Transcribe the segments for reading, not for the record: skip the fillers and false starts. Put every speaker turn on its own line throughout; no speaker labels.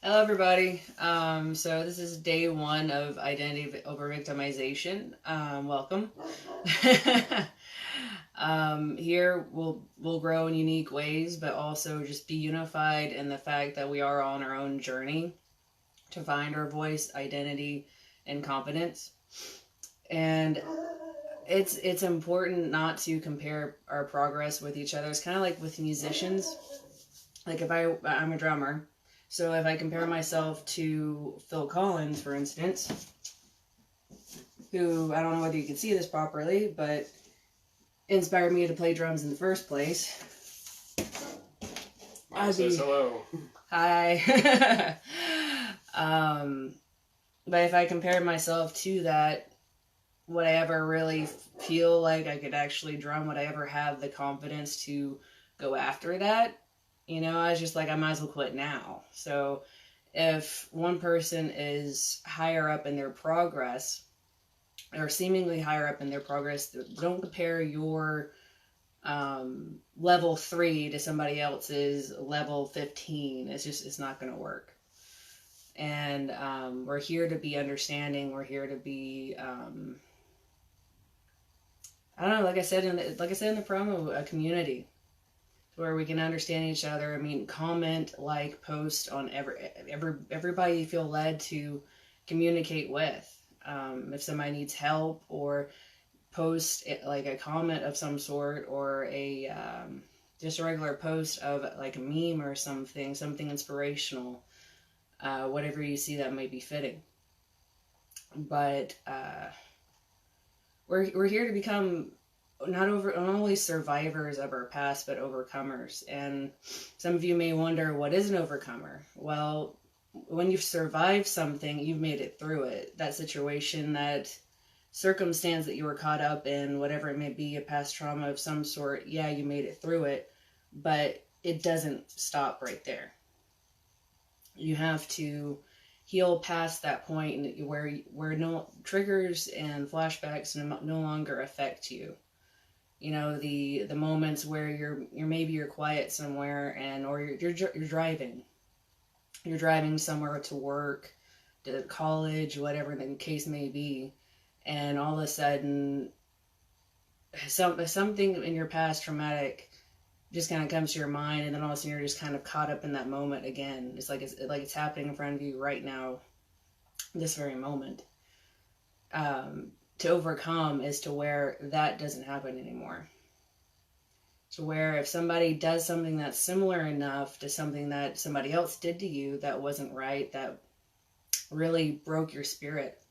Hello, everybody. So this is day one of identity over victimization. Welcome. Here we'll grow in unique ways, but also just be unified in the fact that we are on our own journey to find our voice, identity, and competence. And it's important not to compare our progress with each other. It's kind of like with musicians. Like if I'm a drummer. So if I compare myself to Phil Collins, for instance, who, I don't know whether you can see this properly, but inspired me to play drums in the first place.
Mom says hello.
Hi. But if I compared myself to that, would I ever really feel like I could actually drum? Would I ever have the confidence to go after that? I was just like, I might as well quit now. So if one person is higher up in their progress, or seemingly higher up in their progress, don't compare your level 3 to somebody else's level 15. It's not going to work. And we're here to be understanding. We're here to be, I don't know, like I said in the promo, a community where we can understand each other. I mean, comment, like, post on everybody you feel led to communicate with. If somebody needs help, or post like a comment of some sort, or a just a regular post of like a meme or something inspirational, whatever you see that might be fitting. But we're here to become not only survivors of our past, but overcomers. And some of you may wonder, what is an overcomer? Well, when you've survived something, you've made it through it. That situation, that circumstance that you were caught up in, whatever it may be, a past trauma of some sort, yeah, you made it through it, but it doesn't stop right there. You have to heal past that point where no triggers and flashbacks no longer affect you. The moments where you're quiet somewhere, or you're driving. You're driving somewhere to work, to college, whatever the case may be, and all of a sudden something in your past traumatic just kind of comes to your mind, and then all of a sudden you're just kind of caught up in that moment again. It's like it's happening in front of you right now, this very moment. To overcome is to where that doesn't happen anymore. To where if somebody does something that's similar enough to something that somebody else did to you that wasn't right, that really broke your spirit,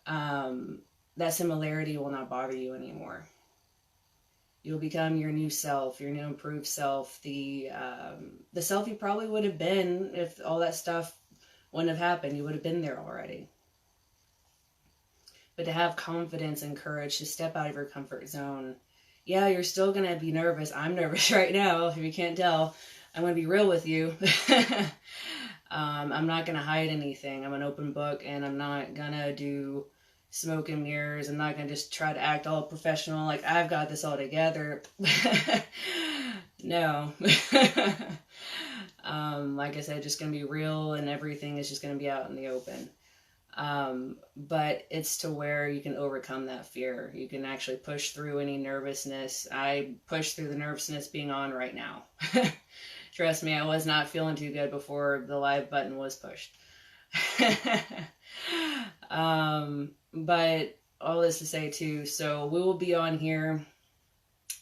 that similarity will not bother you anymore. You'll become your new self, your new improved self, the self you probably would have been if all that stuff wouldn't have happened. You would have been there already. But to have confidence and courage to step out of your comfort zone. Yeah, you're still going to be nervous. I'm nervous right now, if you can't tell. I'm going to be real with you. I'm not going to hide anything. I'm an open book, and I'm not going to do smoke and mirrors. I'm not going to just try to act all professional, like I've got this all together. No. Like I said, just going to be real, and everything is just going to be out in the open. But it's to where you can overcome that fear. You can actually push through any nervousness. I push through the nervousness being on right now. Trust me, I was not feeling too good before the live button was pushed. But all this to say too, so we will be on here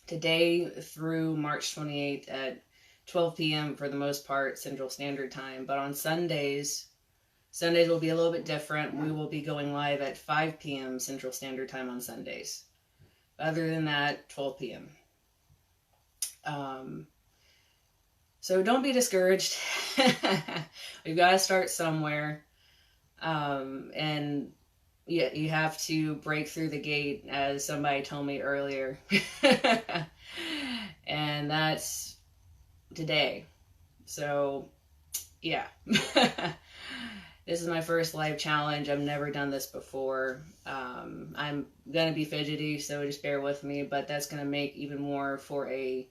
today through March 28th at 12 p.m. for the most part, Central Standard Time. But on Sundays will be a little bit different. We will be going live at 5 p.m. Central Standard Time on Sundays. Other than that, 12 p.m. So don't be discouraged. We've got to start somewhere. And you have to break through the gate, as somebody told me earlier. And that's today. So, yeah. This is my first live challenge. I've never done this before. I'm going to be fidgety, so just bear with me, but that's going to make even more for a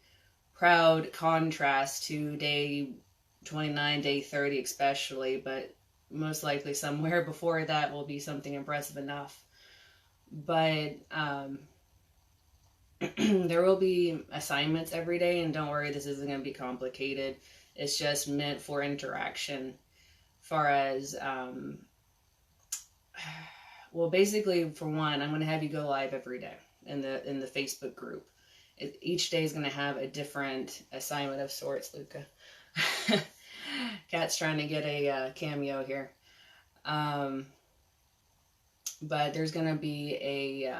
proud contrast to day 29, day 30 especially, but most likely somewhere before that will be something impressive enough. But there will be assignments every day, and don't worry, this isn't going to be complicated. It's just meant for interaction. Far as well, basically, for one, I'm going to have you go live every day in the Facebook group. Each day is going to have a different assignment of sorts. Luca, Cat's trying to get a cameo here. But there's going to be a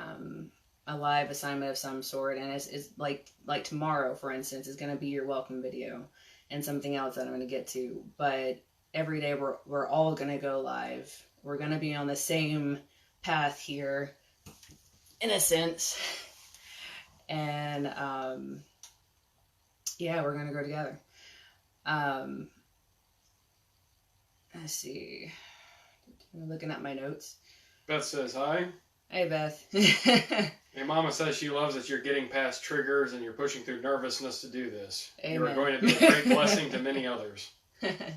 live assignment of some sort, and it's like tomorrow, for instance, is going to be your welcome video, and something else that I'm going to get to. But every day we're all going to go live. We're going to be on the same path here, in a sense, and yeah, we're going to go together. Let's see. I'm looking at my notes.
Beth says hi.
Hey, Beth.
Your mama says she loves that you're getting past triggers and you're pushing through nervousness to do this.
Amen.
You are going to be a great blessing to many others.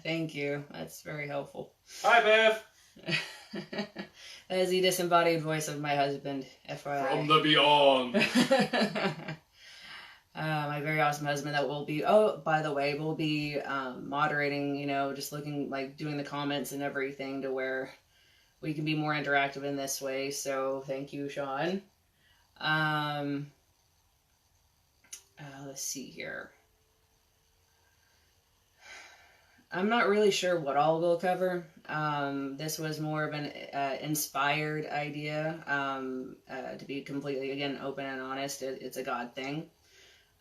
Thank you. That's very helpful.
Hi, Beth.
That is the disembodied voice of my husband, FYI.
From the beyond.
My very awesome husband that will be, by the way, will be moderating, just looking, doing the comments and everything to where we can be more interactive in this way. So thank you, Sean. Let's see here. I'm not really sure what all we'll cover. This was more of an inspired idea. To be completely, again, open and honest, it's a God thing.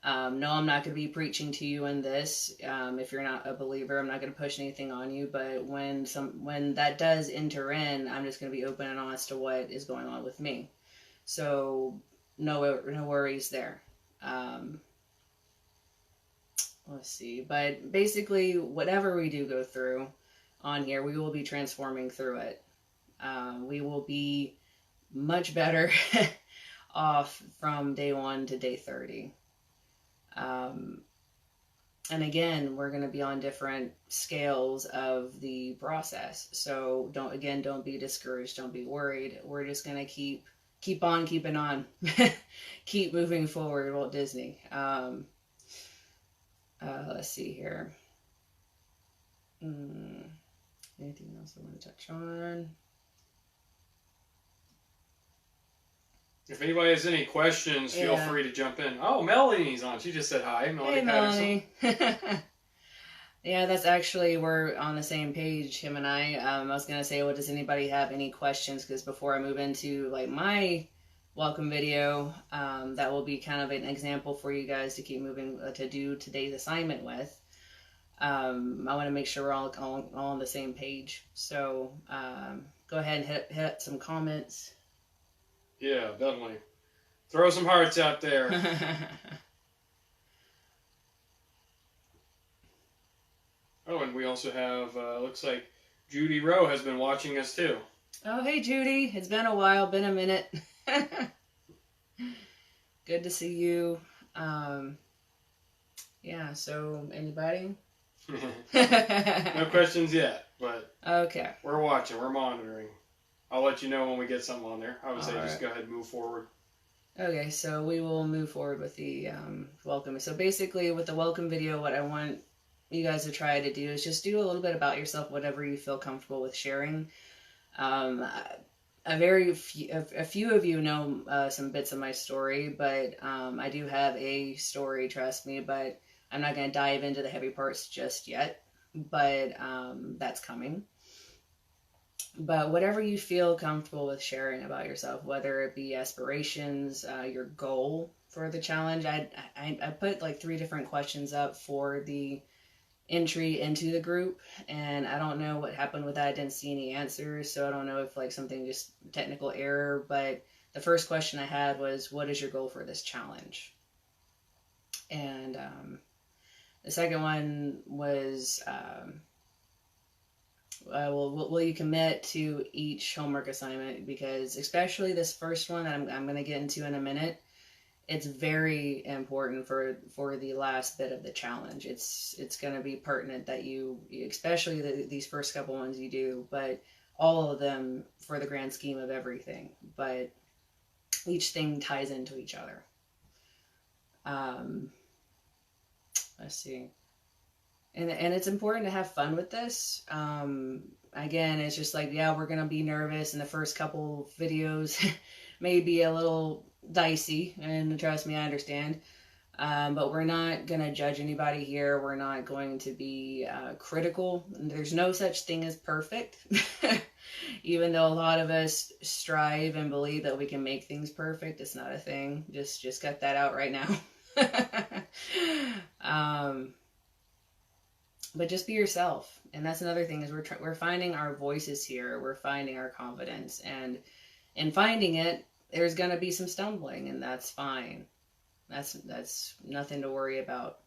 No, I'm not going to be preaching to you in this. If you're not a believer, I'm not going to push anything on you. But when that does enter in, I'm just going to be open and honest to what is going on with me. So no worries there. Let's see. But basically, whatever we do go through on here, we will be transforming through it. We will be much better off from day 1 to day 30. And again, we're going to be on different scales of the process. So don't be discouraged. Don't be worried. We're just going to keep on keeping on, keep moving forward, Walt Disney. Let's see here. Anything else I want to touch on?
If anybody has any questions, feel free to jump in. Oh, Melanie's on. She just said hi.
Hey, Melanie. Yeah, that's actually, we're on the same page, him and I. I was going to say, well, does anybody have any questions? Because before I move into my welcome video, that will be kind of an example for you guys to keep moving to do today's assignment with. I want to make sure we're all on the same page. So go ahead and hit some comments.
Yeah, definitely. Throw some hearts out there. Oh, and we also have, looks like Judy Rowe has been watching us too.
Oh, hey, Judy. It's been a while, been a minute. Good to see you. Yeah, so anybody?
No questions yet, but
okay.
We're watching, we're monitoring. I'll let you know when we get something on there. I would say just go ahead and move forward.
Okay, so we will move forward with the welcome. So basically, with the welcome video, what I want you guys to try to do is just do a little bit about yourself, whatever you feel comfortable with sharing. A few of you know some bits of my story, but I do have a story, trust me, but I'm not going to dive into the heavy parts just yet, but that's coming. But whatever you feel comfortable with sharing about yourself, whether it be aspirations, your goal for the challenge, I put 3 different questions up for the entry into the group, and I don't know what happened with that. I didn't see any answers, so I don't know if something, just technical error, but the first question I had was, what is your goal for this challenge? And the second one was, will you commit to each homework assignment? Because especially this first one that I'm going to get into in a minute, it's very important for the last bit of the challenge. It's going to be pertinent that you, especially these first couple ones you do, but all of them for the grand scheme of everything. But each thing ties into each other. Let's see. And it's important to have fun with this. Again, it's just like, yeah, we're going to be nervous, and the first couple videos may be a little dicey, and trust me, I understand. But we're not going to judge anybody here. We're not going to be critical. There's no such thing as perfect. Even though a lot of us strive and believe that we can make things perfect, it's not a thing. Just cut that out right now. But just be yourself. And that's another thing, is we're finding our voices here. We're finding our confidence, and in finding it, there's going to be some stumbling, and that's fine. That's nothing to worry about.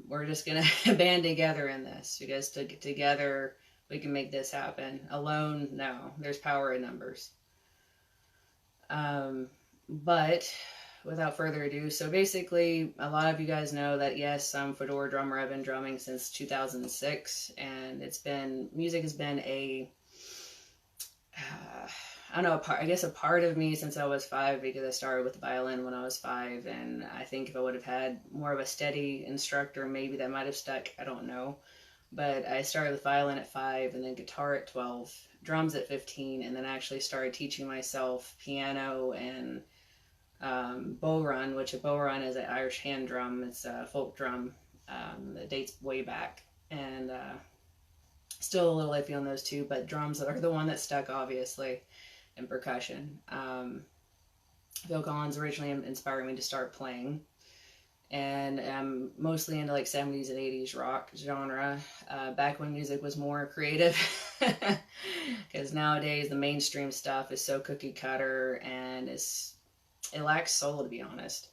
We're just going to band together in this, because together we can make this happen. Alone, no. There's power in numbers. But without further ado, so basically, a lot of you guys know that, yes, I'm Fedora drummer. I've been drumming since 2006, and music has been I don't know, I guess a part of me since I was 5, because I started with the violin when I was 5, and I think if I would have had more of a steady instructor, maybe that might have stuck. I don't know. But I started with violin at 5, and then guitar at 12, drums at 15, and then actually started teaching myself piano and bow run, which a bow run is an Irish hand drum. It's a folk drum that dates way back, and still a little iffy on those two, but drums are the one that stuck, obviously, and percussion. Phil Collins originally inspired me to start playing, and I'm mostly into like 70s and 80s rock genre, back when music was more creative, because nowadays the mainstream stuff is so cookie cutter, and it lacks soul, to be honest.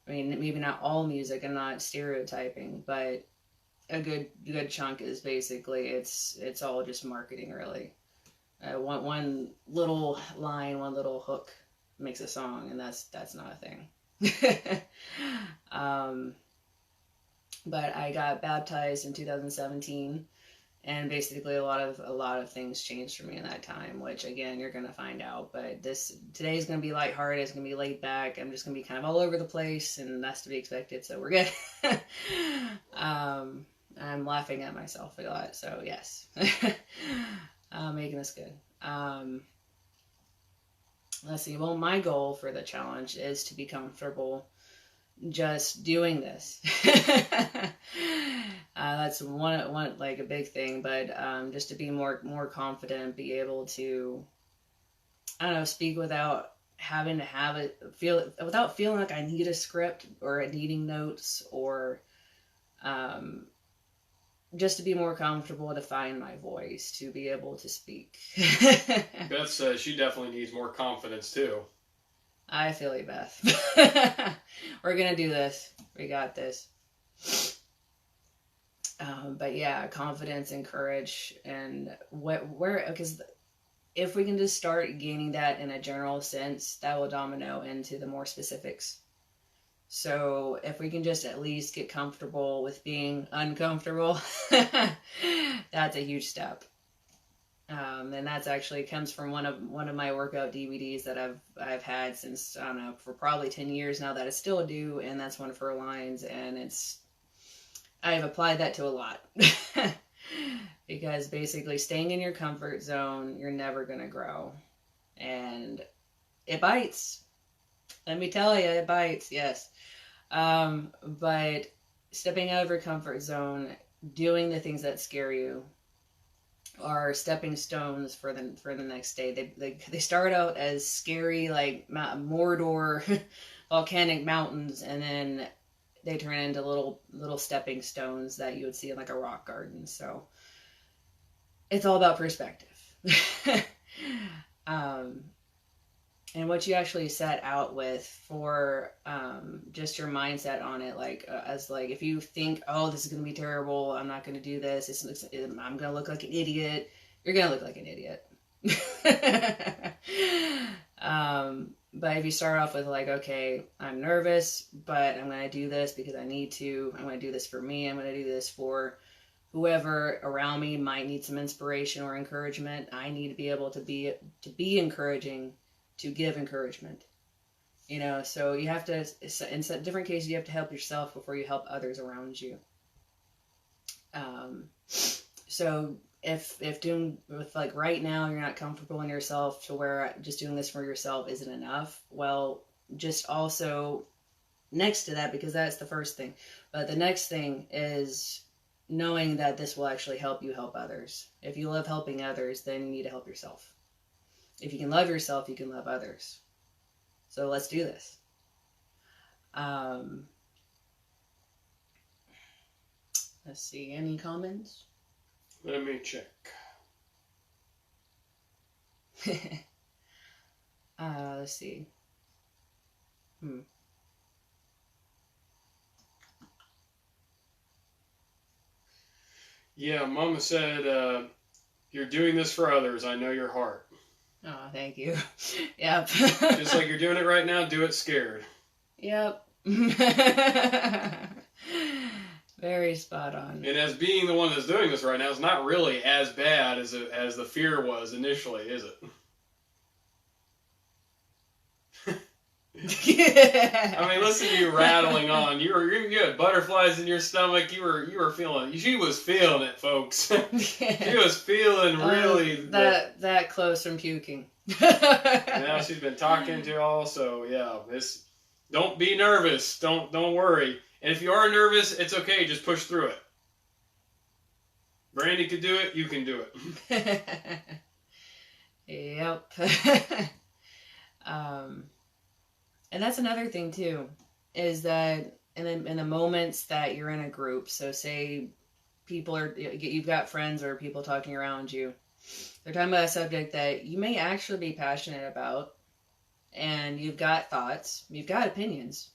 I mean, maybe not all music, I'm not stereotyping, but a good chunk is basically, it's all just marketing, really. One little line, one little hook makes a song, and that's not a thing. But I got baptized in 2017, and basically a lot of things changed for me in that time, which again you're gonna find out. But today's gonna be lighthearted. It's gonna be laid back. I'm just gonna be kind of all over the place, and that's to be expected. So we're good. I'm laughing at myself a lot. So yes, making this good. Let's see. Well, my goal for the challenge is to be comfortable just doing this. That's one like a big thing, but just to be more confident, be able to, I don't know, speak without having to without feeling like I need a script or needing notes, or just to be more comfortable to find my voice, to be able to speak.
Beth says she definitely needs more confidence too.
I feel you, Beth. We're gonna do this. We got this. But yeah, confidence and courage, and because if we can just start gaining that in a general sense, that will domino into the more specifics. So if we can just at least get comfortable with being uncomfortable, that's a huge step. And that's actually comes from one of my workout DVDs that I've had since, I don't know, for probably 10 years now, that I still do, and that's one of her lines, and I've applied that to a lot. Because basically staying in your comfort zone, you're never going to grow. And it bites. Let me tell you, it bites, yes. But stepping out of your comfort zone, doing the things that scare you, are stepping stones for the next day. They start out as scary, like Mordor, volcanic mountains, and then they turn into little stepping stones that you would see in like a rock garden. So it's all about perspective. And what you actually set out with for just your mindset on it, like as like, if you think, oh, this is gonna be terrible, I'm not gonna do this, I'm gonna look like an idiot, you're gonna look like an idiot. But if you start off with like, okay, I'm nervous, but I'm going to do this because I need to. I'm going to do this for me. I'm going to do this for whoever around me might need some inspiration or encouragement. I need to be able to be encouraging, to give encouragement. You know, so you have to, in different cases, you have to help yourself before you help others around you. So if doing with like right now you're not comfortable in yourself to where just doing this for yourself isn't enough, well, just also next to that, because that's the first thing, but the next thing is knowing that this will actually help you help others. If you love helping others, then you need to help yourself. If you can love yourself, you can love others. So let's do this. Let's see, any comments?
Let me check.
Let's see.
Yeah, Mama said, you're doing this for others. I know your heart.
Oh, thank you. Yep.
Just like you're doing it right now, do it scared.
Yep. Very spot on.
And as being the one that's doing this right now, it's not really as bad as the fear was initially, is it? I mean, listen to you rattling on. You had butterflies in your stomach. You were feeling. She was feeling it, folks. She was feeling really
that close from puking.
And now she's been talking to all. So yeah, don't be nervous. Don't worry. And if you are nervous, it's okay. Just push through it. Brandy could do it. You can do it.
Yep. And that's another thing too, is that in the moments that you're in a group, so say you've got friends or people talking around you, they're talking about a subject that you may actually be passionate about, and you've got thoughts, you've got opinions,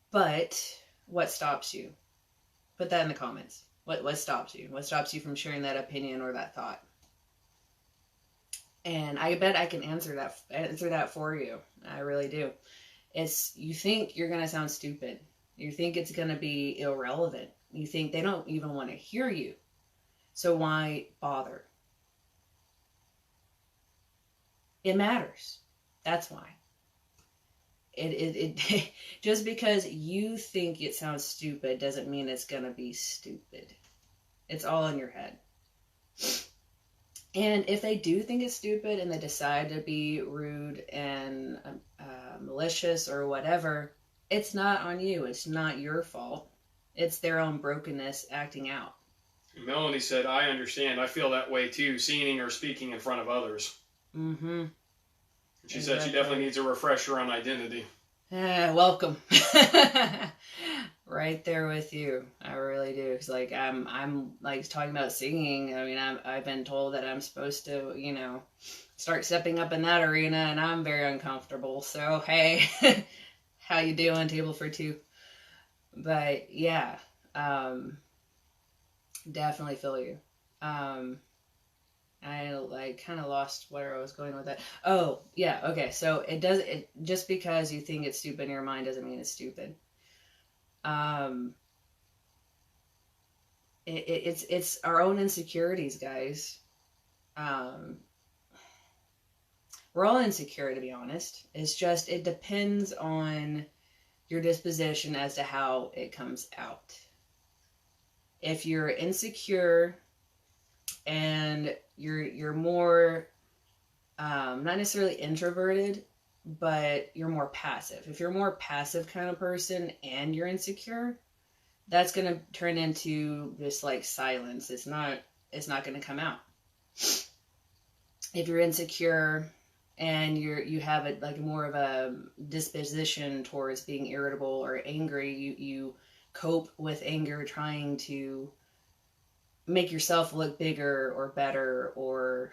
but what stops you? Put that in the comments. What stops you? What stops you from sharing that opinion or that thought? And I bet I can answer that for you. I really do. It's, you think you're going to sound stupid. You think it's going to be irrelevant. You think they don't even want to hear you. So why bother? It matters. That's why. It just because you think it sounds stupid doesn't mean it's going to be stupid. It's all in your head. And if they do think it's stupid and they decide to be rude and malicious or whatever, it's not on you. It's not your fault. It's their own brokenness acting out.
Melanie said, I understand. I feel that way too, seeing or speaking in front of others.
Mm-hmm.
She said she definitely needs a refresher on identity.
Welcome. Right there with you. I really do. Cause like I'm like talking about singing. I mean, I've been told that I'm supposed to, start stepping up in that arena, and I'm very uncomfortable. So hey, how you doing, table for two? But yeah, definitely feel you. I like kind of lost where I was going with that. Oh yeah, okay. So it just because you think it's stupid in your mind doesn't mean it's stupid. It's our own insecurities, guys. We're all insecure, to be honest. It's just, it depends on your disposition as to how it comes out. If you're insecure and you're more, not necessarily introverted, but you're more passive. If you're a more passive kind of person and you're insecure, that's going to turn into this like silence. It's not going to come out. If you're insecure and you have a like more of a disposition towards being irritable or angry, you cope with anger trying to make yourself look bigger or better, or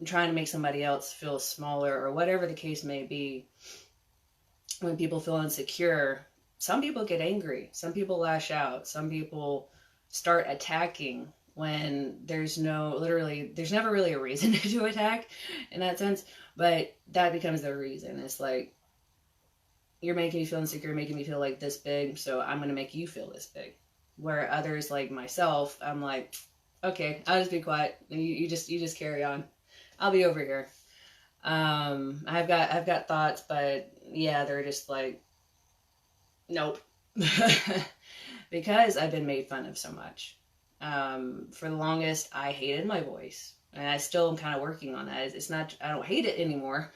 trying to make somebody else feel smaller, or whatever the case may be. When people feel insecure, some people get angry, some people lash out, some people start attacking, when there's there's never really a reason to attack in that sense, but that becomes the reason. It's like, you're making me feel insecure, you're making me feel like this big, so I'm going to make you feel this big. Where others like myself, I'm like, okay, I'll just be quiet. You just carry on. I'll be over here. I've got thoughts, but yeah, they're just like, nope. Because I've been made fun of so much. For the longest, I hated my voice. And I still am kind of working on that. It's not, I don't hate it anymore.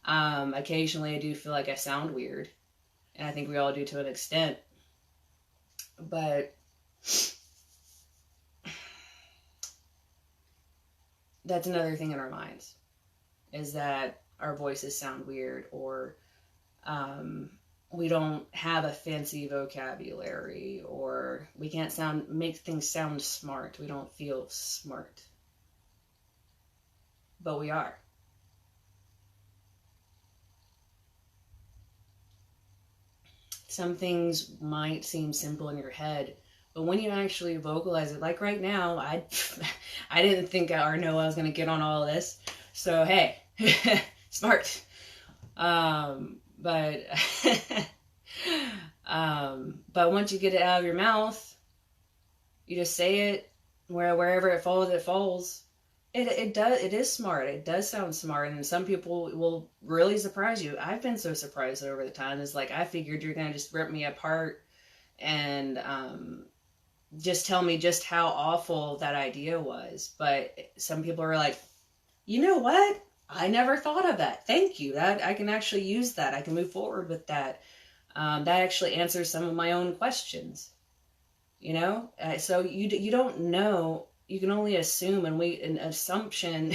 Occasionally I do feel like I sound weird. And I think we all do to an extent. But that's another thing in our minds, is that our voices sound weird, or we don't have a fancy vocabulary, or we can't make things sound smart. We don't feel smart. But we are. Some things might seem simple in your head, but when you actually vocalize it, like right now, I didn't think or know I was going to get on all of this. So, hey, smart. But but once you get it out of your mouth, you just say it wherever it falls, it falls. It is smart. It does sound smart, and some people will really surprise you. I've been so surprised over the time. It's like, I figured you're gonna just rip me apart and just tell me just how awful that idea was. But some people are like, you know what? I never thought of that. Thank you. That I can actually use that. I can move forward with that. That actually answers some of my own questions. You know, so you don't know. You can only assume, and an assumption.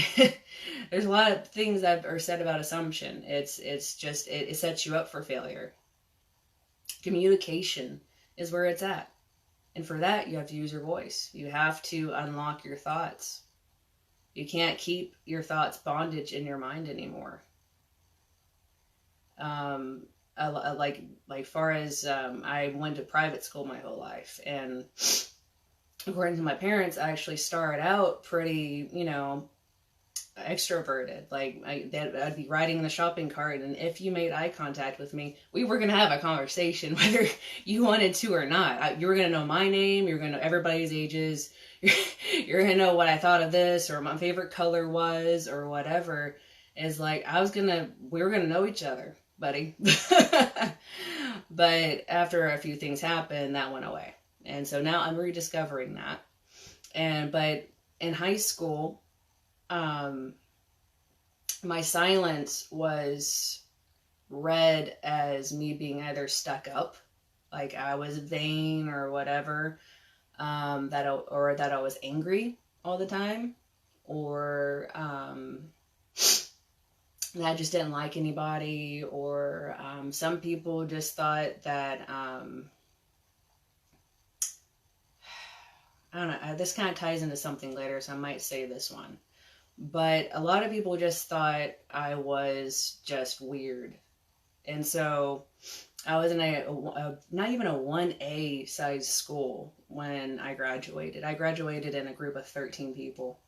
There's a lot of things that are said about assumption. It's just it sets you up for failure. Communication is where it's at, and for that you have to use your voice. You have to unlock your thoughts. You can't keep your thoughts bondage in your mind anymore. Like far as I went to private school my whole life, and according to my parents, I actually started out pretty, extroverted. Like I'd be riding in the shopping cart, and if you made eye contact with me, we were gonna have a conversation, whether you wanted to or not. You were gonna know my name. You're gonna know everybody's ages. You're gonna know what I thought of this, or my favorite color was, or whatever. Is like we were gonna know each other, buddy. But after a few things happened, that went away. And so now I'm rediscovering that. But in high school, my silence was read as me being either stuck up, like I was vain or whatever, that I was angry all the time, or that I just didn't like anybody, or some people just thought that I don't know, this kind of ties into something later, so I might say this one. But a lot of people just thought I was just weird. And so I was in not even a 1A size school when I graduated. I graduated in a group of 13 people,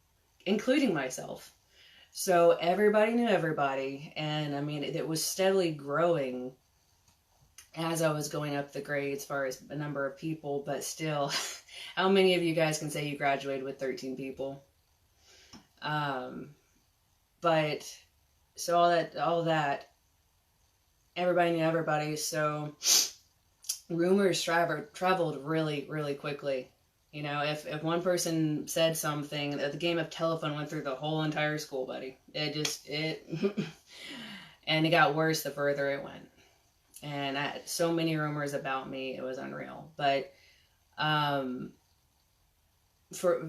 including myself. So everybody knew everybody. And I mean, it was steadily growing as I was going up the grades as far as a number of people, but still, how many of you guys can say you graduated with 13 people? But so all that, everybody knew everybody. So rumors traveled really, really quickly. You know, if one person said something, the game of telephone went through the whole entire school, buddy. And it got worse the further it went. And so many rumors about me, it was unreal. But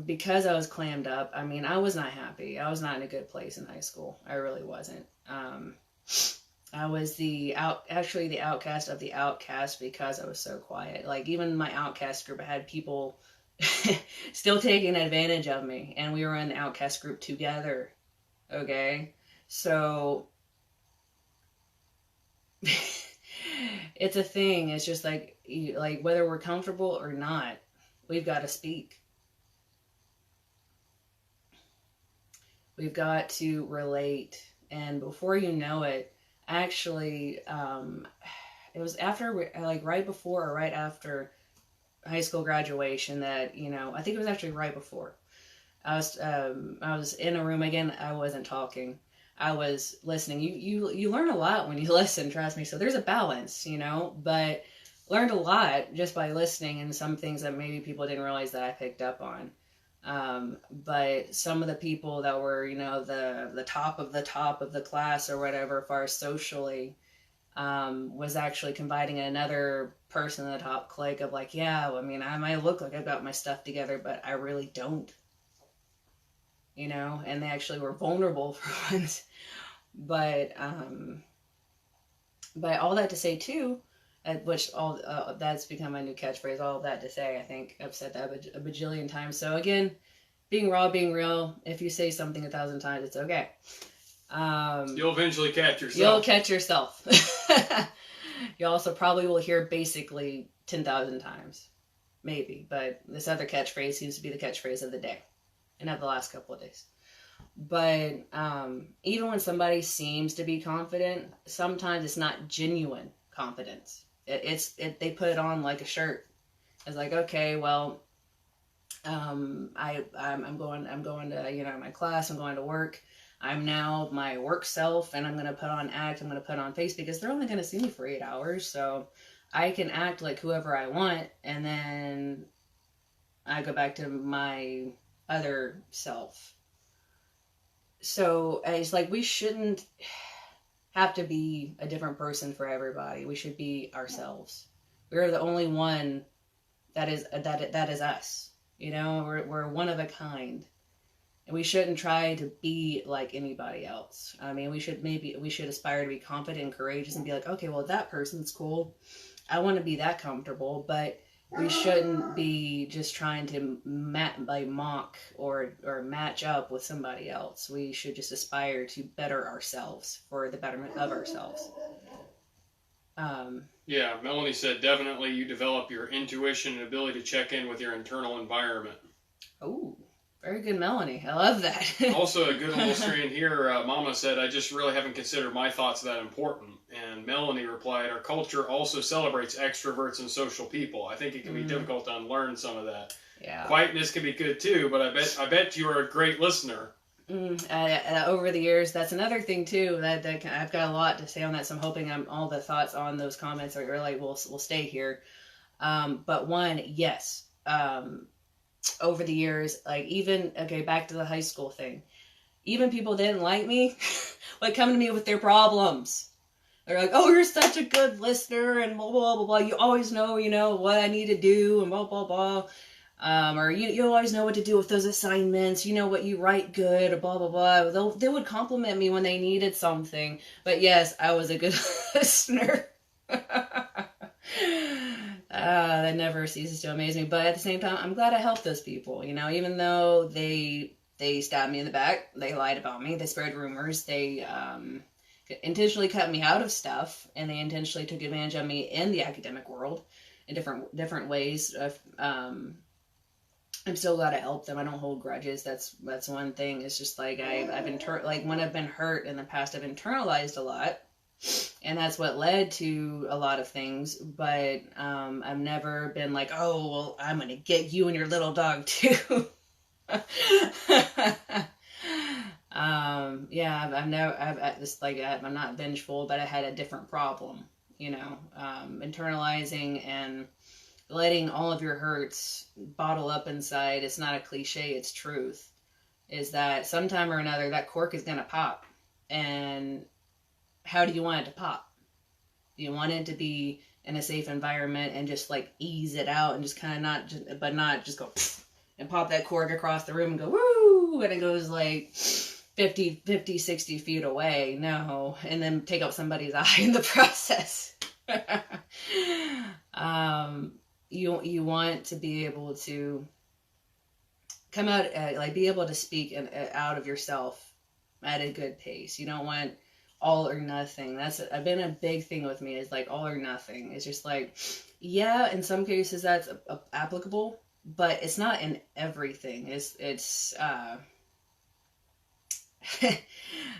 because I was clammed up, I mean, I was not happy. I was not in a good place in high school. I really wasn't. I was the outcast of the outcast because I was so quiet. Like, even my outcast group, I had people still taking advantage of me, and we were in the outcast group together. Okay, so it's a thing. It's just like whether we're comfortable or not, we've got to speak. We've got to relate. And before you know it, actually, it was after, like right before or right after high school graduation that, I think it was actually right before. I was in a room again. I wasn't talking. I was listening. You learn a lot when you listen. Trust me. So there's a balance, but learned a lot just by listening, and some things that maybe people didn't realize that I picked up on. But some of the people that were, the top of the class or whatever, as far as socially, was actually confiding in another person in the top clique of like, yeah, I mean, I might look like I've got my stuff together, but I really don't, and they actually were vulnerable for once. But, but all that to say too, which all that's become my new catchphrase. All that to say, I think I've said that a bajillion times. So again, being raw, being real. If you say something 1,000 times, it's okay.
You'll eventually catch yourself.
You'll catch yourself. You also probably will hear basically 10,000 times, maybe. But this other catchphrase seems to be the catchphrase of the day, and of the last couple of days. But even when somebody seems to be confident, sometimes it's not genuine confidence. They put it on like a shirt. It's like, okay, well, I'm going to my class. I'm going to work. I'm now my work self, and I'm going to put on act. I'm going to put on face because they're only going to see me for 8 hours, so I can act like whoever I want, and then I go back to my other self. So it's like we shouldn't have to be a different person for everybody. We should be ourselves. We're the only one that is us. We're one of a kind. And we shouldn't try to be like anybody else. I mean, we should aspire to be confident and courageous and be like, okay, well, that person's cool. I want to be that comfortable, but we shouldn't be just trying to mock or match up with somebody else. We should just aspire to better ourselves for the betterment of ourselves.
Yeah, Melanie said definitely you develop your intuition and ability to check in with your internal environment.
Oh. Very good, Melanie. I love that.
Also, a good little strand here. Mama said, I just really haven't considered my thoughts that important. And Melanie replied, our culture also celebrates extroverts and social people. I think it can be difficult to unlearn some of that.
Yeah.
Quietness can be good too, but I bet you are a great listener.
Over the years, that's another thing too. That I've got a lot to say on that. So I'm hoping all the thoughts on those comments are really will stay here. But one, yes. Over the years, like back to the high school thing, even people didn't like me would come to me with their problems. They're like, oh, you're such a good listener and blah blah blah blah, you always know what I need to do and blah blah blah, or you always know what to do with those assignments, what you write good, or blah blah blah. They would compliment me when they needed something. But yes, I was a good listener. That never ceases to amaze me. But at the same time, I'm glad I helped those people. Even though they stabbed me in the back, they lied about me, they spread rumors, they intentionally cut me out of stuff, and they intentionally took advantage of me in the academic world in different ways. I'm still glad I helped them. I don't hold grudges. That's one thing. It's just like when I've been hurt in the past, I've internalized a lot. And that's what led to a lot of things, but I've never been like, oh, well, I'm going to get you and your little dog too. I'm not vengeful, but I had a different problem, internalizing and letting all of your hurts bottle up inside. It's not a cliche, it's truth, is that sometime or another that cork is going to pop. And how do you want it to pop? Do you want it to be in a safe environment and just like ease it out and just kind of not just go and pop that cork across the room and go woo, and it goes like 50, 60 feet away? No. And then take out somebody's eye in the process. You want to be able to come out, be able to speak out of yourself at a good pace. You don't want all or nothing. That's been a big thing with me, is like all or nothing. It's just like, yeah, in some cases that's applicable, but it's not in everything.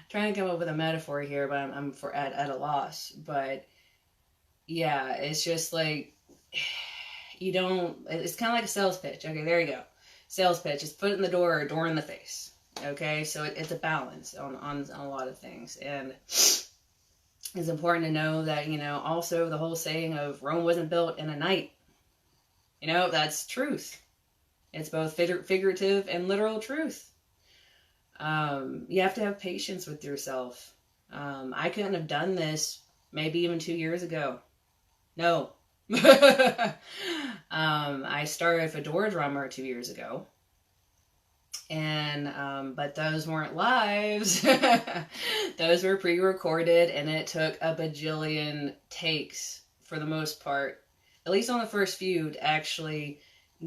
trying to come up with a metaphor here, but I'm at a loss. But yeah, it's just like you don't. It's kind of like a sales pitch. Okay, there you go. Sales pitch is foot in the door or door in the face. Okay, so it's a balance on a lot of things, and it's important to know that, also the whole saying of Rome wasn't built in a night. That's truth. It's both figurative and literal truth. You have to have patience with yourself. I couldn't have done this maybe even 2 years ago. No. I started a fedora drummer 2 years ago. And but those weren't lives. Those were pre-recorded, and it took a bajillion takes for the most part, at least on the first few, to actually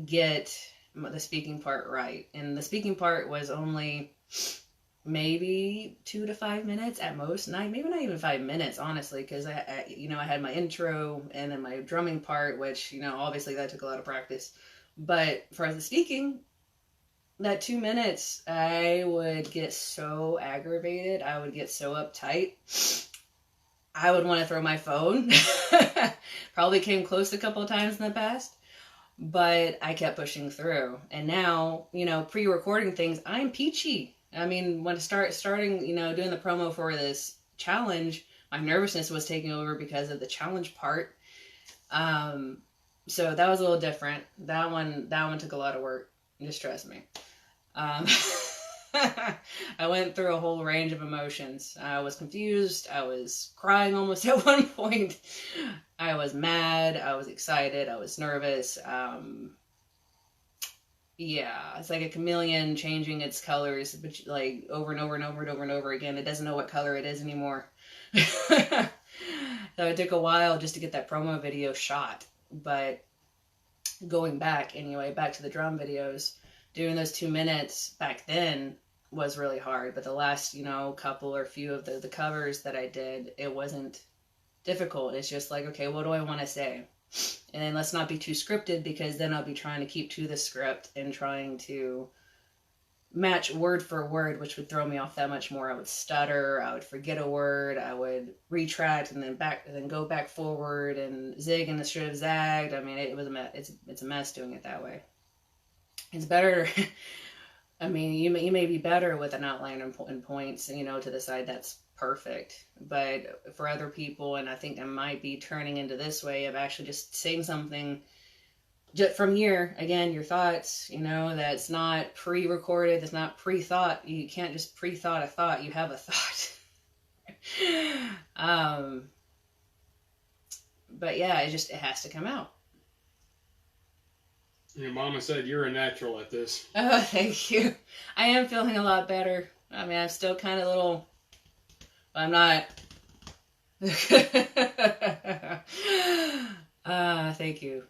get the speaking part right. And the speaking part was only maybe 2 to 5 minutes at most, maybe not even 5 minutes, honestly, because I had my intro and then my drumming part, which obviously that took a lot of practice. But for the speaking, that 2 minutes, I would get so aggravated. I would get so uptight. I would want to throw my phone. Probably came close a couple of times in the past, but I kept pushing through. And now, pre-recording things, I'm peachy. I mean, when starting, doing the promo for this challenge, my nervousness was taking over because of the challenge part. So that was a little different. That one took a lot of work. Just trust me. I went through a whole range of emotions. I was confused. I was crying almost at one point. I was mad. I was excited. I was nervous. Yeah, it's like a chameleon changing its colors, but like over and over and over and over and over again. It doesn't know what color it is anymore. So it took a while just to get that promo video shot. But going back to the drum videos, doing those 2 minutes back then was really hard. But the last, couple or few of the covers that I did, it wasn't difficult. It's just like, okay, what do I want to say? And then let's not be too scripted, because then I'll be trying to keep to the script and trying to match word for word, which would throw me off that much more. I would stutter, I would forget a word, I would retract and then go back forward and zig and should have zagged. I mean, it was a mess. It's a mess doing it that way. It's better. I mean, you may be better with an outline and points, to the side. That's perfect. But for other people, and I think I might be turning into this way of actually just saying something just from here, again, your thoughts, that's not pre-recorded, that's not pre-thought. You can't just pre-thought a thought. You have a thought. But yeah, it has to come out.
Your mama said you're a natural at this.
Oh, thank you. I am feeling a lot better. I mean, I'm still kind of little, but I'm not. Thank you.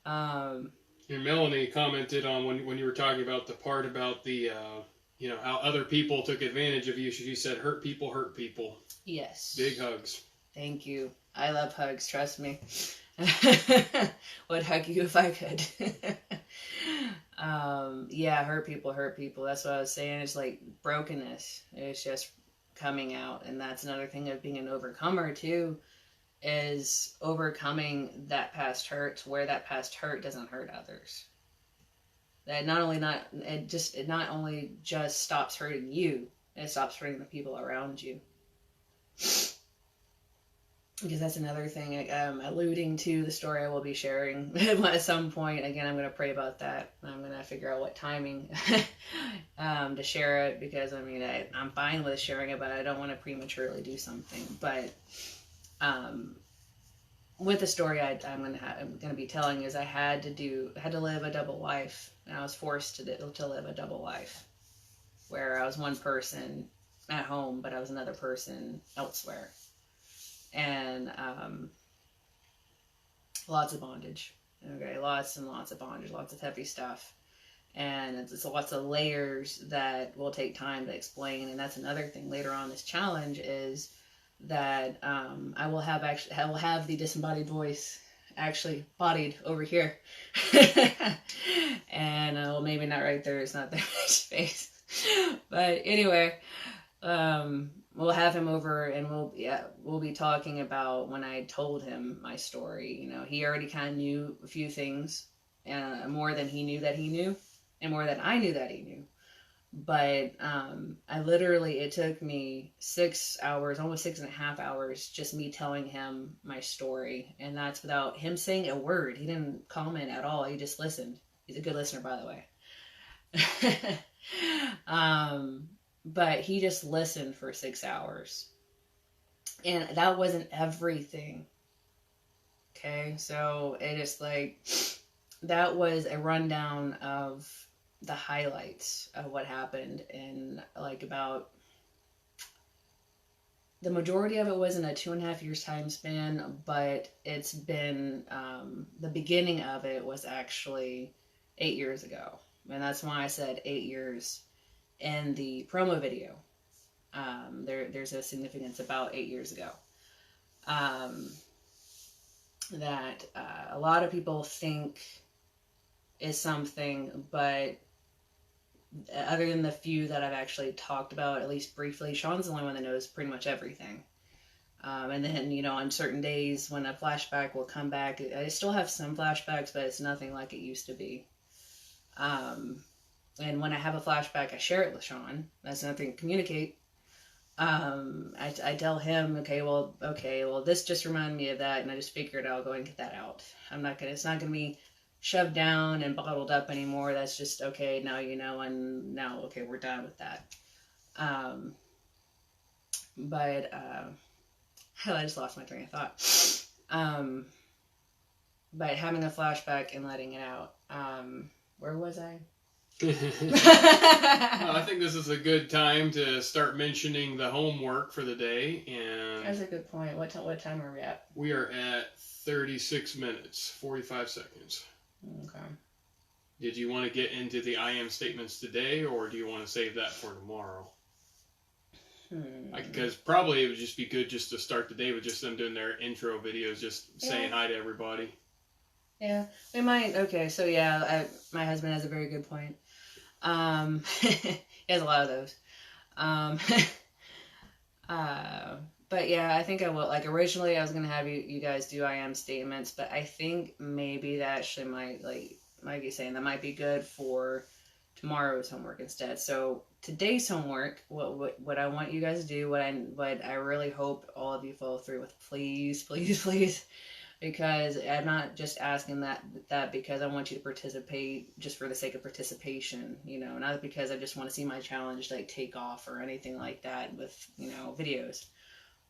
And Melanie commented on when you were talking about the part about the, how other people took advantage of you. She said, hurt people hurt people.
Yes.
Big hugs.
Thank you. I love hugs, trust me. Would hug you if I could. Yeah, hurt people. That's what I was saying. It's like brokenness. It's just coming out. And that's another thing of being an overcomer too, is overcoming that past hurt, where that past hurt doesn't hurt others. That it not only just stops hurting you, it stops hurting the people around you. Because that's another thing, alluding to the story I will be sharing at some point. Again, I'm going to pray about that. I'm going to figure out what timing to share it, because I'm fine with sharing it, but I don't want to prematurely do something. But with the story I'm going to be telling, is I had to live a double life, and I was forced to live a double life, where I was one person at home, but I was another person elsewhere. And lots of bondage. Okay, lots and lots of bondage, lots of heavy stuff. And it's lots of layers that will take time to explain. And that's another thing later on this challenge, is that I will have the disembodied voice actually bodied over here. And well, maybe not right there, it's not that much space. But anyway, we'll have him over and we'll be talking about when I told him my story. You know, he already kind of knew a few things, more than he knew that he knew, and more than I knew that he knew. But I literally, it took me 6 hours, almost 6.5 hours, just me telling him my story. And that's without him saying a word. He didn't comment at all. He just listened. He's a good listener, by the way. But he just listened for 6 hours. And that wasn't everything. Okay, so it just like, that was a rundown of the highlights of what happened in like about, the majority of it was in a 2.5 years time span, but it's been, the beginning of it was actually 8 years ago. And that's why I said 8 years in the promo video. There's a significance about 8 years ago. That a lot of people think is something, but other than the few that I've actually talked about, at least briefly, Sean's the only one that knows pretty much everything. And then, you know, on certain days when a flashback will come back, I still have some flashbacks, but it's nothing like it used to be. And when I have a flashback, I share it with Sean. That's nothing to communicate. I tell him, okay, well, this just reminded me of that, and I just figured I'll go and get that out. It's not gonna be shoved down and bottled up anymore. That's just, okay, now you know, and now, okay, we're done with that. But hell, I just lost my train of thought. But having a flashback and letting it out. Where was I?
Well, I think this is a good time to start mentioning the homework for the day. And
that's a good point. What time are we at?
We are at 36 minutes, 45 seconds.
Okay.
Did you want to get into the I am statements today, or do you want to save that for tomorrow? Because probably it would just be good just to start the day with just them doing their intro videos, just saying hi to everybody.
Yeah, we might. Okay, so yeah, my husband has a very good point. He has a lot of those. But yeah, I think I will. Like, originally I was gonna have you guys do I am statements, but I think maybe that actually might be saying that might be good for tomorrow's homework instead. So today's homework, what I want you guys to do, what I really hope all of you follow through with, please, please, please. Because I'm not just asking that because I want you to participate just for the sake of participation, you know, not because I just want to see my challenge like take off or anything like that with, you know, videos.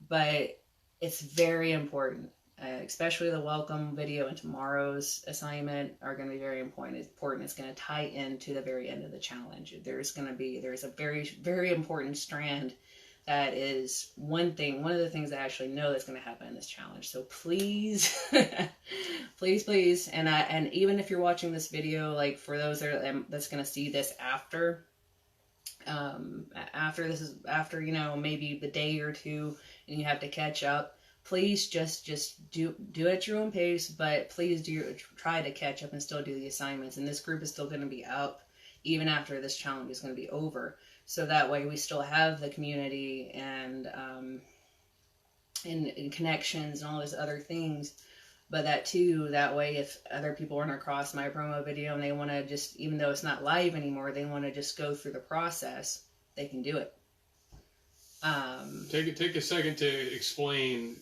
But it's very important, especially the welcome video and tomorrow's assignment are going to be very important. It's going to tie into the very end of the challenge. There's a very, very important strand that is one of the things I actually know that's going to happen in this challenge. So please, please, please. And even if you're watching this video, like for those that's going to see this after, you know, maybe the day or two and you have to catch up, please just do it at your own pace, but please try to catch up and still do the assignments. And this group is still going to be up even after this challenge is going to be over. So that way we still have the community and connections and all those other things. But that way if other people run across my promo video and they want to just, even though it's not live anymore, they want to just go through the process, they can do it.
Take a second to explain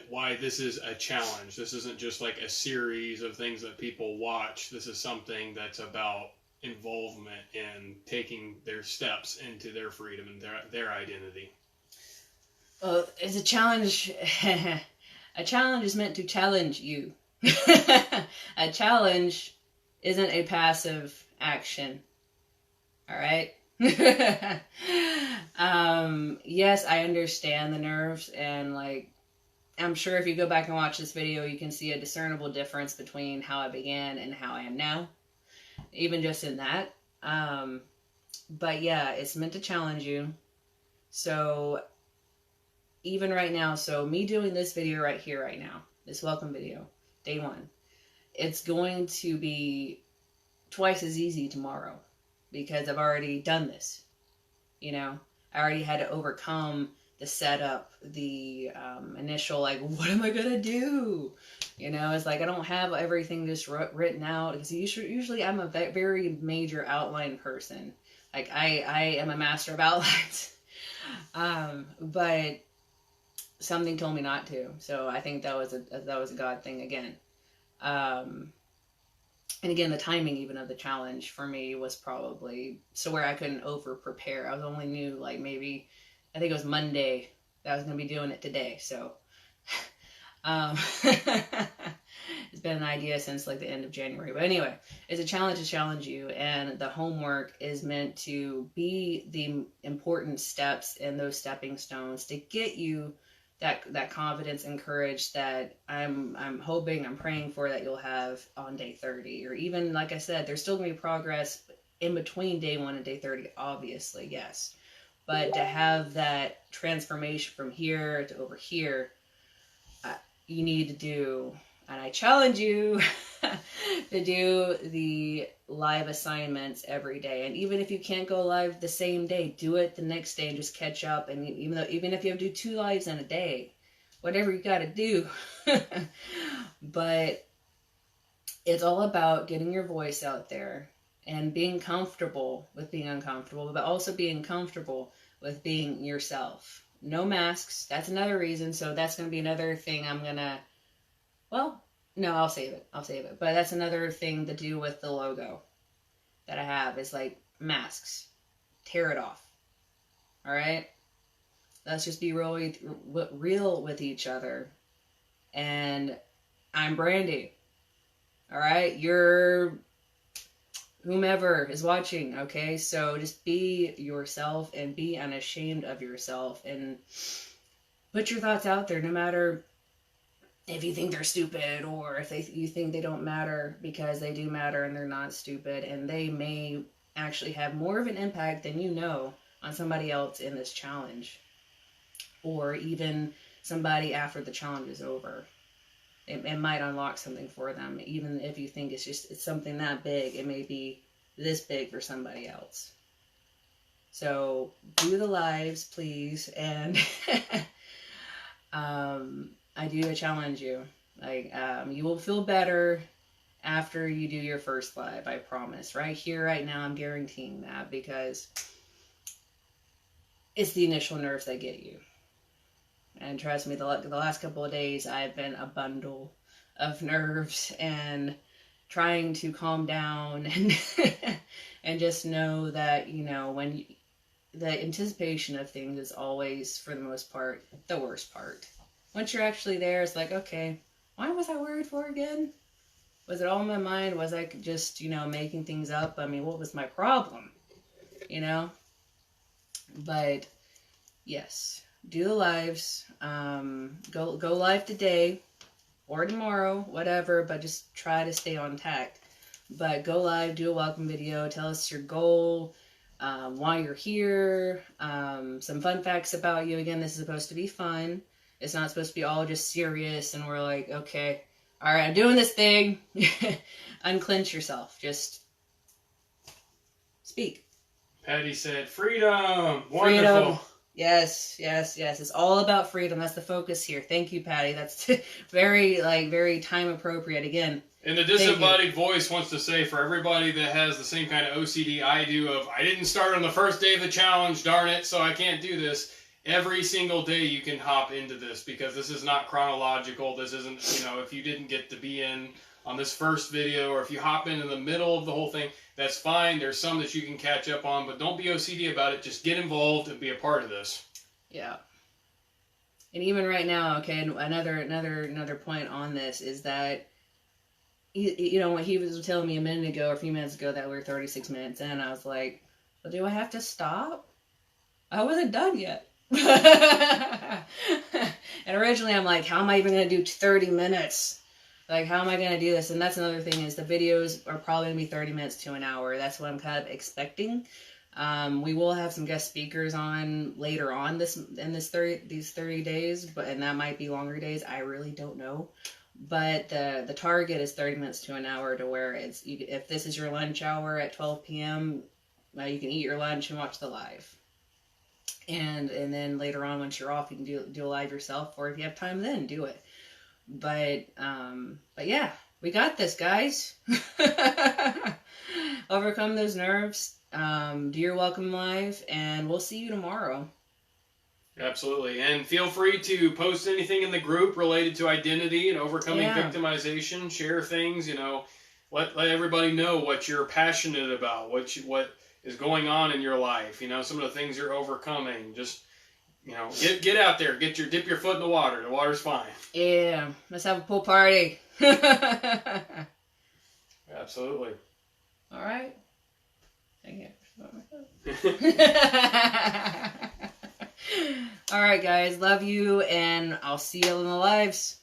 why this is a challenge. This isn't just like a series of things that people watch. This is something that's about involvement and taking their steps into their freedom and their identity.
Well, it's a challenge. A challenge is meant to challenge you. A challenge isn't a passive action. All right? Yes, I understand the nerves, and like, I'm sure if you go back and watch this video, you can see a discernible difference between how I began and how I am now. Even just in that. But yeah, it's meant to challenge you. So even right now, so me doing this video right here, right now, this welcome video, day 1, it's going to be twice as easy tomorrow because I've already done this. You know, I already had to overcome the setup, the initial, like, what am I going to do? You know, it's like I don't have everything just written out, because usually I'm a very major outline person. Like, I am a master of outlines. But something told me not to. So I think that was a God thing again. Um, and again, the timing even of the challenge for me was probably so where I couldn't over prepare. I was only knew like maybe, I think it was Monday that I was going to be doing it today. So um, it's been an idea since like the end of January. But anyway, it's a challenge to challenge you, and the homework is meant to be the important steps and those stepping stones to get you that confidence and courage that I'm hoping, I'm praying for, that you'll have on day 30. Or even, like I said, there's still gonna be progress in between day 1 and day 30, obviously, yes. But to have that transformation from here to over here, you need to do, and I challenge you to do the live assignments every day. And even if you can't go live the same day, do it the next day and just catch up. And even if you have to do 2 lives in a day, whatever you got to do. But it's all about getting your voice out there and being comfortable with being uncomfortable, but also being comfortable with being yourself. No masks. That's another reason. So that's going to be another thing I'm going to, well, no, I'll save it. I'll save it. But that's another thing to do with the logo that I have, is like masks. Tear it off. All right? Let's just be real with each other. And I'm Brandy. All right? You're whomever is watching, okay? So just be yourself and be unashamed of yourself and put your thoughts out there, no matter if you think they're stupid or if you think they don't matter, because they do matter and they're not stupid, and they may actually have more of an impact than you know on somebody else in this challenge, or even somebody after the challenge is over. It might unlock something for them, even if you think it's something that big. It may be this big for somebody else. So do the lives, please, and I do challenge you. Like, you will feel better after you do your first live, I promise. Right here, right now, I'm guaranteeing that, because it's the initial nerves that get you. And trust me, the last couple of days, I've been a bundle of nerves and trying to calm down and and just know that, you know, when the anticipation of things is always, for the most part, the worst part. Once you're actually there, it's like, okay, why was I worried for again? Was it all in my mind? Was I just, you know, making things up? I mean, what was my problem? You know? But yes, do the lives. Go live today or tomorrow, whatever, but just try to stay on tact. But go live, do a welcome video, tell us your goal, why you're here, some fun facts about you. Again, this is supposed to be fun. It's not supposed to be all just serious and we're like, okay, all right, I'm doing this thing. Unclench yourself. Just speak.
Patty said, freedom. Wonderful.
Freedom. Yes. It's all about freedom. That's the focus here. Thank you, Patty. That's very time appropriate. Again.
And the disembodied voice wants to say, for everybody that has the same kind of OCD I do of, I didn't start on the first day of the challenge, darn it, so I can't do this. Every single day you can hop into this, because this is not chronological. This isn't, you know, if you didn't get to be in on this first video, or if you hop in the middle of the whole thing, that's fine. There's some that you can catch up on, but don't be OCD about it. Just get involved and be a part of this.
Yeah. And even right now, okay, another point on this is that, you know, what he was telling me a minute ago or a few minutes ago that we were 36 minutes in, I was like, well, do I have to stop? I wasn't done yet. And originally I'm like, how am I even going to do 30 minutes? Like, how am I going to do this? And that's another thing, is the videos are probably going to be 30 minutes to an hour. That's what I'm kind of expecting. We will have some guest speakers on later on these 30 days, and that might be longer days. I really don't know. But the target is 30 minutes to an hour, to where if this is your lunch hour at 12 p.m., you can eat your lunch and watch the live. And then later on, once you're off, you can do a live yourself, or if you have time, then do it. But yeah, we got this, guys. Overcome those nerves. Do your welcome live, and we'll see you tomorrow.
Absolutely. And feel free to post anything in the group related to identity and overcoming victimization. Share things, let everybody know what you're passionate about, what is going on in your life, some of the things you're overcoming. Just, get out there, dip your foot in the water. The water's fine.
Yeah. Let's have a pool party.
Absolutely.
All right. Thank you. All right, guys. Love you, and I'll see you in the lives.